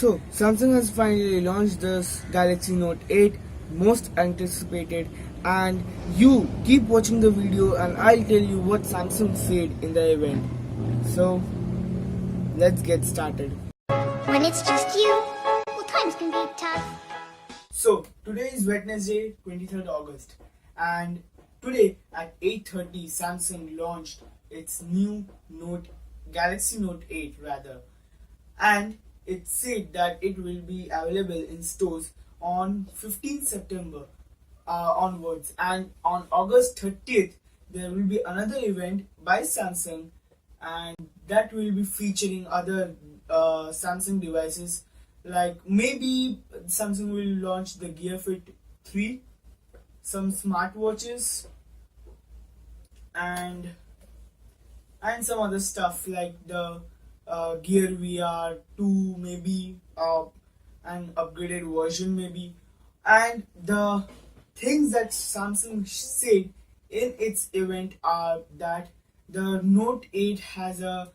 So, Samsung has finally launched this Galaxy Note 8, most anticipated, and you keep watching the video and I'll tell you what Samsung said in the event. So, let's get started. When it's just you, well, times can be tough. So, today is Wednesday, 23rd August, and today at 8:30 Samsung launched its new Galaxy Note 8 rather, and it said that it will be available in stores on 15th September onwards, and on August 30th there will be another event by Samsung, and that will be featuring other Samsung devices, like maybe Samsung will launch the Gear Fit 3, some smartwatches, and some other stuff like the Gear VR 2 maybe, an upgraded version maybe. And the things that Samsung said in its event are that the Note 8 has a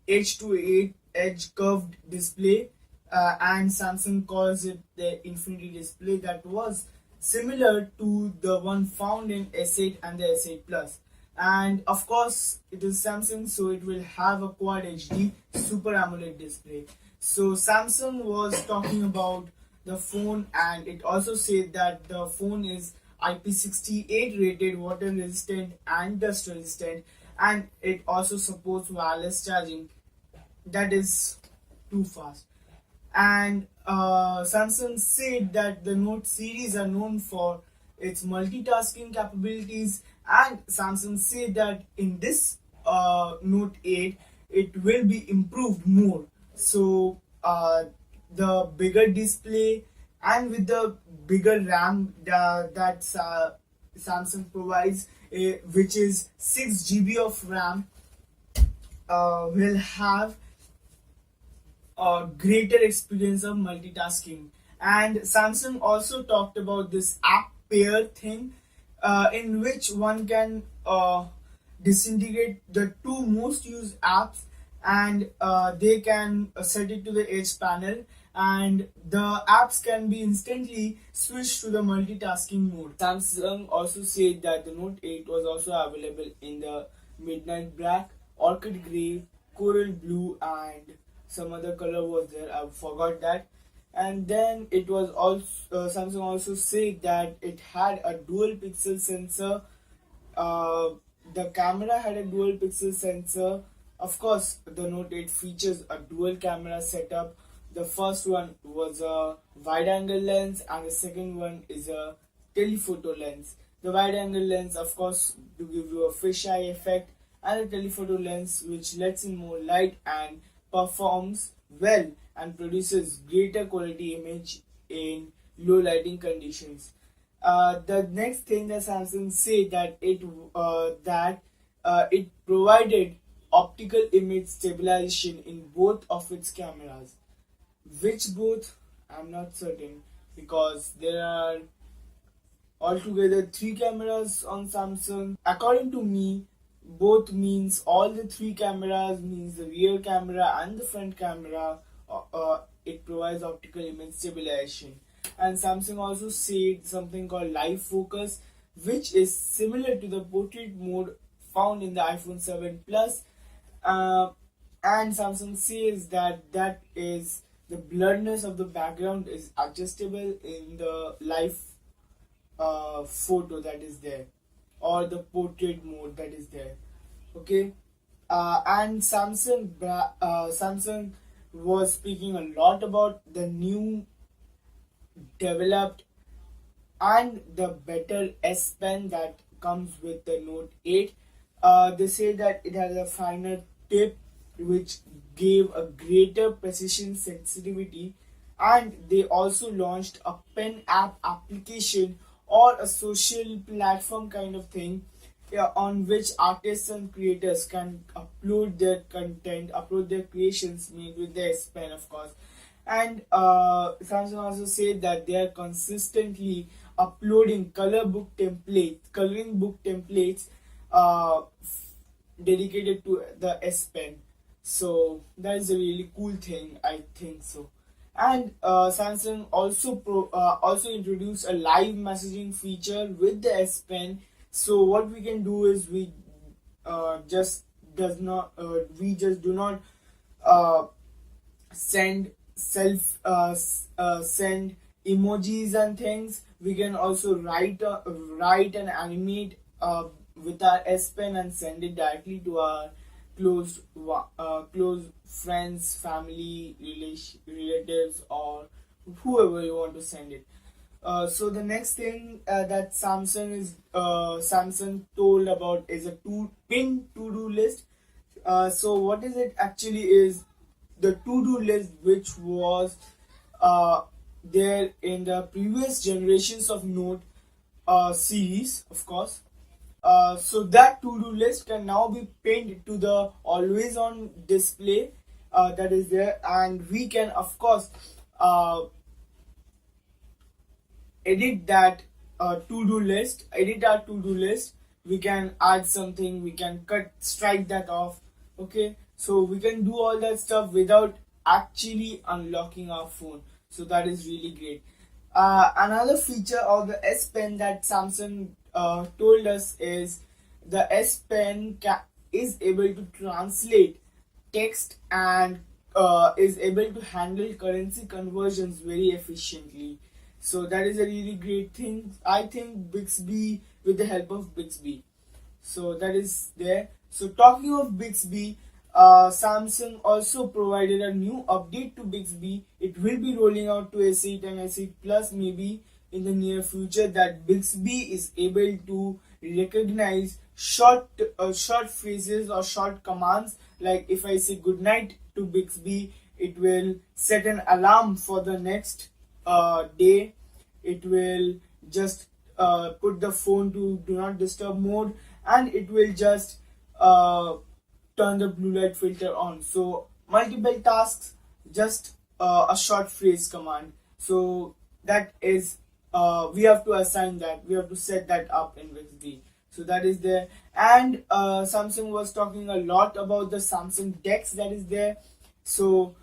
edge to edge curved display, and Samsung calls it the infinity display that was similar to the one found in S8 and the S8 Plus. And of course, it is Samsung, so it will have a Quad HD Super AMOLED display. So Samsung was talking about the phone, and it also said that the phone is IP68 rated, water resistant and dust resistant, and it also supports wireless charging. That is too fast. And Samsung said that the Note series are known for its multitasking capabilities, and Samsung said that in this Note 8 it will be improved more. So the bigger display and with the bigger RAM that Samsung provides, which is 6 GB of RAM, will have a greater experience of multitasking. And Samsung also talked about this app pair thing, in which one can disintegrate the two most used apps, and they can set it to the edge panel, and the apps can be instantly switched to the multitasking mode. Samsung also said that the Note 8 was also available in the midnight black, orchid grey, coral blue, and some other color was there, I forgot that. And then it was also Samsung also said that it had a dual pixel sensor. The camera had a dual pixel sensor. Of course, the Note 8 features a dual camera setup. The first one was a wide angle lens, and the second one is a telephoto lens. The wide angle lens, of course, to give you a fisheye effect, and a telephoto lens which lets in more light and performs well and produces greater quality image in low lighting conditions. The next thing that Samsung said that it provided optical image stabilization in both of its cameras. Which both? I'm not certain, because there are altogether 3 cameras on Samsung. According to me, both means all the 3 cameras means the rear camera and the front camera. It provides optical image stabilization. And Samsung also said something called live focus, which is similar to the portrait mode found in the iPhone 7 Plus. And Samsung says that is the blurriness of the background is adjustable in the live photo that is there, or the portrait mode that is there. Okay. And Samsung was speaking a lot about the new developed and the better S Pen that comes with the Note 8. They say that it has a finer tip which gave a greater precision sensitivity, and they also launched a pen app application or a social platform kind of thing, on which artists and creators can upload their content, upload their creations made with the S Pen, of course. And Samsung also said that they are consistently uploading coloring book templates dedicated to the S Pen. So that is a really cool thing, I think so. And Samsung also introduced a live messaging feature with the S Pen. So what we can do is just does not we just do not uh, send emojis and things. We can also write and animate with our S Pen and send it directly to our close friends, family, relatives, or whoever you want to send it. So the next thing that Samsung told about is a pin to do list. So what is it actually is the to do list which was uh, there in the previous generations of Note series, of course. So that to do list can now be pinned to the always on display that is there, and we can, of course, uh, edit our to-do list. We can add something, we can strike that off. Okay, so we can do all that stuff without actually unlocking our phone. So that is really great. Another feature of the S Pen that Samsung told us is the S Pen is able to translate text and is able to handle currency conversions very efficiently. So that is a really great thing. I think Bixby, with the help of Bixby. So that is there. So talking of Bixby, Samsung also provided a new update to Bixby. It will be rolling out to S8 and S8 Plus maybe in the near future. That Bixby is able to recognize short phrases or short commands. Like if I say good night to Bixby, it will set an alarm for the next day. It will just put the phone to do not disturb mode, and it will just uh, turn the blue light filter on. So multiple tasks, just a short phrase command. So that is we have to assign that, we have to set that up in Bixby. So that is there. And Samsung was talking a lot about the Samsung Dex that is there. So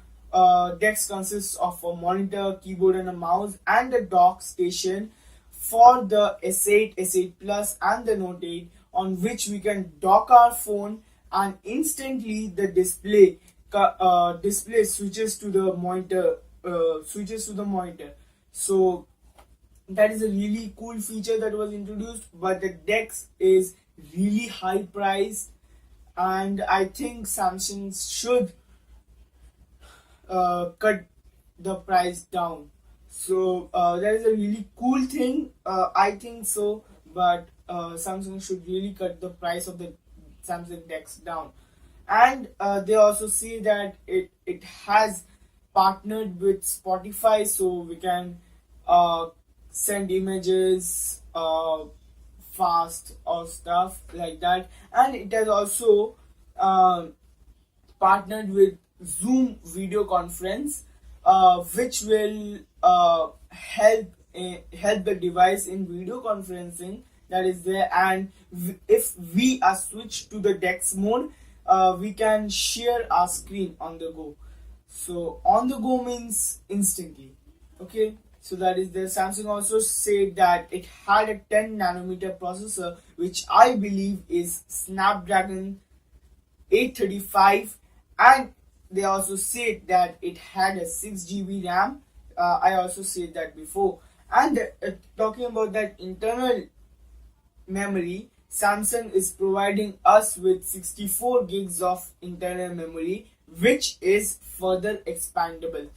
Dex consists of a monitor, keyboard, and a mouse, and a dock station for the S8, S8 Plus, and the Note 8, on which we can dock our phone, and instantly the display switches to the monitor. So that is a really cool feature that was introduced, but the Dex is really high priced, and I think Samsung should cut the price down. So that is a really cool thing. I think so, but Samsung should really cut the price of the Samsung Dex down. And they also say that it has partnered with Spotify, so we can uh, send images fast or stuff like that. And it has also um partnered with Zoom video conference, which will help the device in video conferencing that is there. And if we are switched to the Dex mode, we can share our screen on the go. So on the go means instantly. Okay. So that is there. Samsung also said that it had a 10 nanometer processor, which I believe is Snapdragon 835, and they also said that it had a 6 GB RAM. I also said that before. And talking about that internal memory, Samsung is providing us with 64 gigs of internal memory, which is further expandable.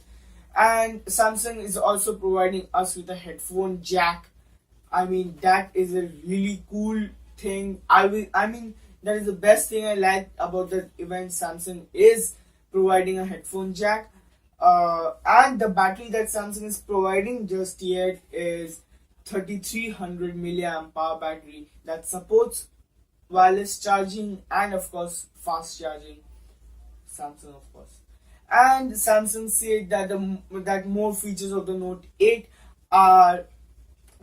And Samsung is also providing us with a headphone jack. I mean, that is a really cool thing. I mean, that is the best thing I like about the event. Samsung is providing a headphone jack. And the battery that Samsung is providing just yet is 3300 milliamp hour battery that supports wireless charging and of course fast charging. Samsung, of course. And Samsung said that that more features of the Note 8 are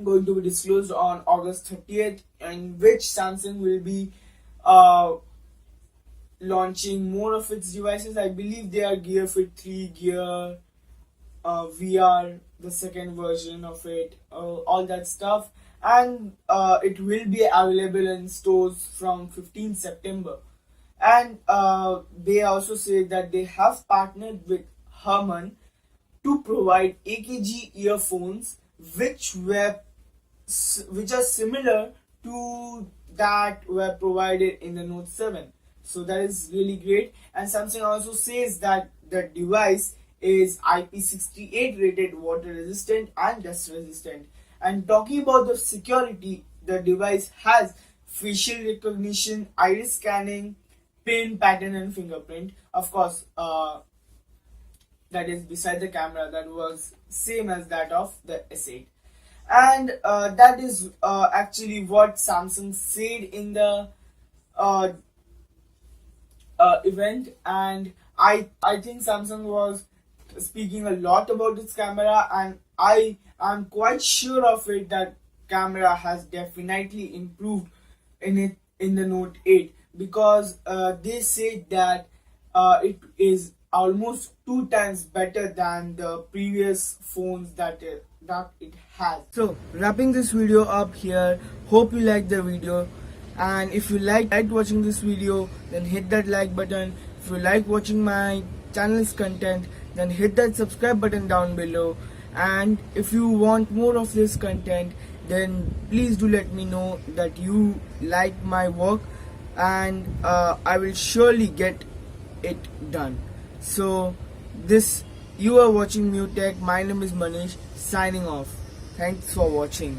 going to be disclosed on August 30th, in which Samsung will be uh, launching more of its devices. I believe they are Gear Fit 3, Gear VR, the second version of it, all that stuff, and it will be available in stores from 15 September. And they also say that they have partnered with Harman to provide AKG earphones, which are similar to that were provided in the Note 7. So that is really great. And Samsung also says that the device is IP68 rated, water resistant and dust resistant. And talking about the security, the device has facial recognition, iris scanning, pin pattern and fingerprint. Of course, that is beside the camera that was same as that of the S8. And that is actually what Samsung said in the uh, event. And I think Samsung was speaking a lot about its camera, and I am quite sure of it that camera has definitely improved in the Note 8, because they said that it is almost 2 times better than the previous phones that it has. So wrapping this video up here, hope you liked the video, and if you liked watching this video, then hit that like button. If you like watching my channel's content, then hit that subscribe button down below. And if you want more of this content, then please do let me know that you like my work, and I will surely get it done. So this, you are watching MuTech. My name is Manish, signing off. Thanks for watching.